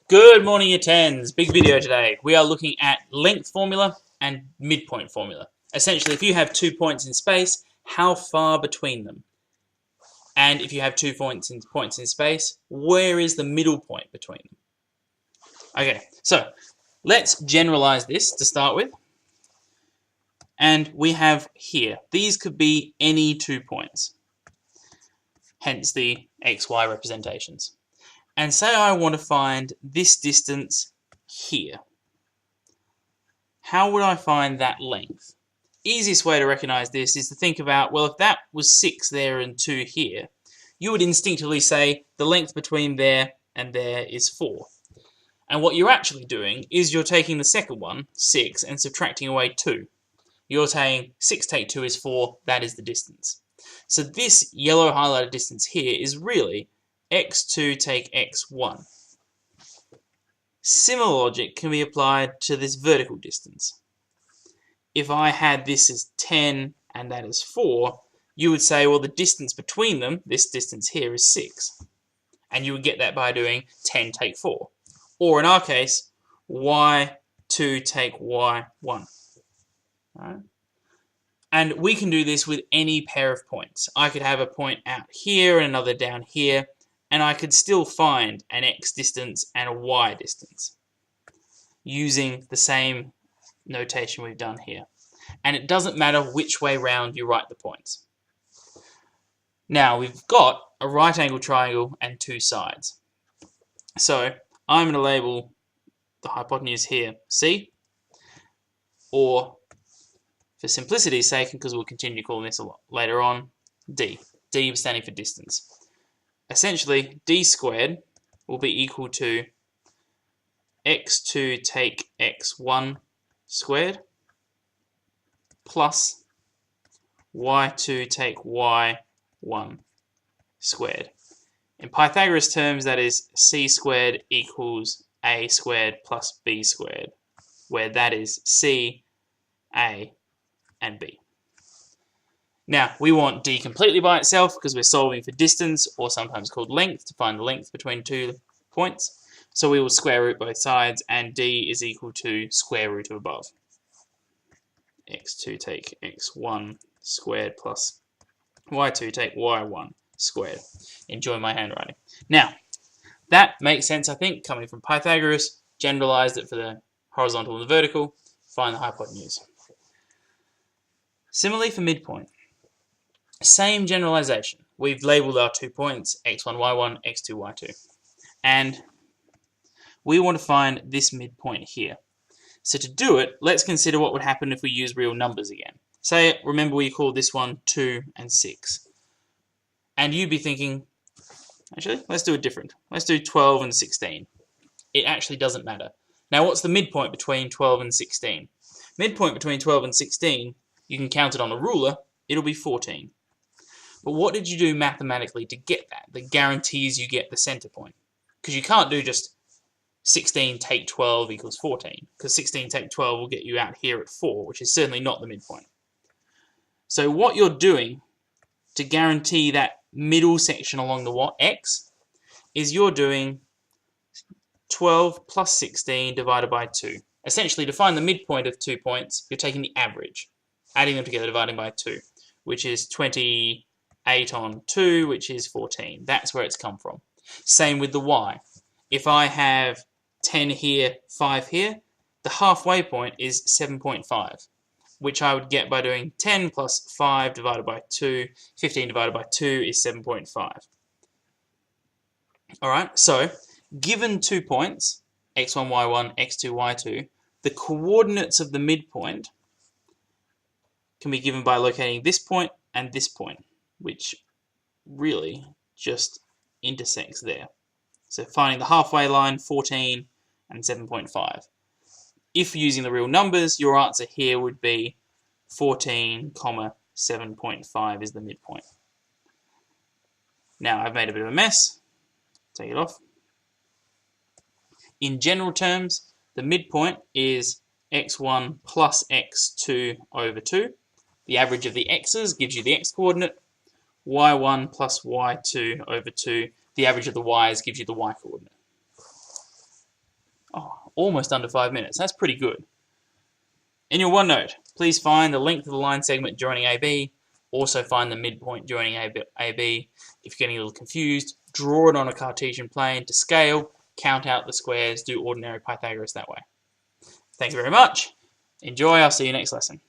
Good morning, year 10s. Big video today. We are looking at length formula and midpoint formula. Essentially, if you have 2 points in space, how far between them? And if you have 2 points in space, where is the middle point between them? Okay, so let's generalize this to start with. And we have here, these could be any 2 points. Hence the XY representations. And say I want to find this distance here. How would I find that length? Easiest way to recognize this is to think about, well, if that was 6 there and 2 here, you would instinctively say the length between there and there is 4. And what you're actually doing is you're taking the second one, 6, and subtracting away 2. You're saying 6 take 2 is 4, that is the distance. So this yellow highlighted distance here is really x2 take x1. Similar logic can be applied to this vertical distance. If I had this as 10 and that is 4, you would say, well, the distance between them, this distance here, is 6. And you would get that by doing 10 take 4. Or in our case, y2 take y1. Right? And we can do this with any pair of points. I could have a point out here and another down here, and I could still find an x distance and a y distance using the same notation we've done here. And it doesn't matter which way round you write the points. Now we've got a right angle triangle and 2 sides. So I'm going to label the hypotenuse here C, or for simplicity's sake, because we'll continue calling this a lot later on, D. D standing for distance. Essentially, d squared will be equal to x2 take x1 squared plus y2 take y1 squared. In Pythagoras terms, that is c squared equals a squared plus b squared, where that is c, a, and b. Now, we want d completely by itself because we're solving for distance, or sometimes called length, to find the length between 2 points. So we will square root both sides, and d is equal to square root of above. x2 take x1 squared plus y2 take y1 squared. Enjoy my handwriting. Now, that makes sense, I think, coming from Pythagoras. Generalized it for the horizontal and the vertical. Find the hypotenuse. Similarly for midpoint. Same generalization. We've labeled our 2 points, x1, y1, x2, y2. And we want to find this midpoint here. So to do it, let's consider what would happen if we use real numbers again. Say, remember we called this one 2 and 6. And you'd be thinking, actually, let's do it different. Let's do 12 and 16. It actually doesn't matter. Now, what's the midpoint between 12 and 16? Midpoint between 12 and 16, you can count it on a ruler, it'll be 14. But what did you do mathematically to get that guarantees you get the center point? Because you can't do just 16 take 12 equals 14, because 16 take 12 will get you out here at 4, which is certainly not the midpoint. So what you're doing to guarantee that middle section along the x is you're doing 12 plus 16 divided by 2. Essentially, to find the midpoint of 2 points, you're taking the average, adding them together, dividing by 2, which is 28 on 2, which is 14. That's where it's come from. Same with the y. If I have 10 here, 5 here, the halfway point is 7.5, which I would get by doing 10 plus 5 divided by 2. 15 divided by 2 is 7.5. Alright, so given 2 points, x1, y1, x2, y2, the coordinates of the midpoint can be given by locating this point and this point, which really just intersects there. So finding the halfway line, 14 and 7.5. If using the real numbers, your answer here would be 14, 7.5 is the midpoint. Now, I've made a bit of a mess. Take it off. In general terms, the midpoint is x1 plus x2 over 2. The average of the x's gives you the x coordinate. y1 plus y2 over 2. The average of the y's gives you the y coordinate. almost under 5 minutes. That's pretty good. In your OneNote, please find the length of the line segment joining AB. Also find the midpoint joining AB. If you're getting a little confused, draw it on a Cartesian plane to scale, count out the squares, do ordinary Pythagoras that way. Thank you very much. Enjoy. I'll see you next lesson.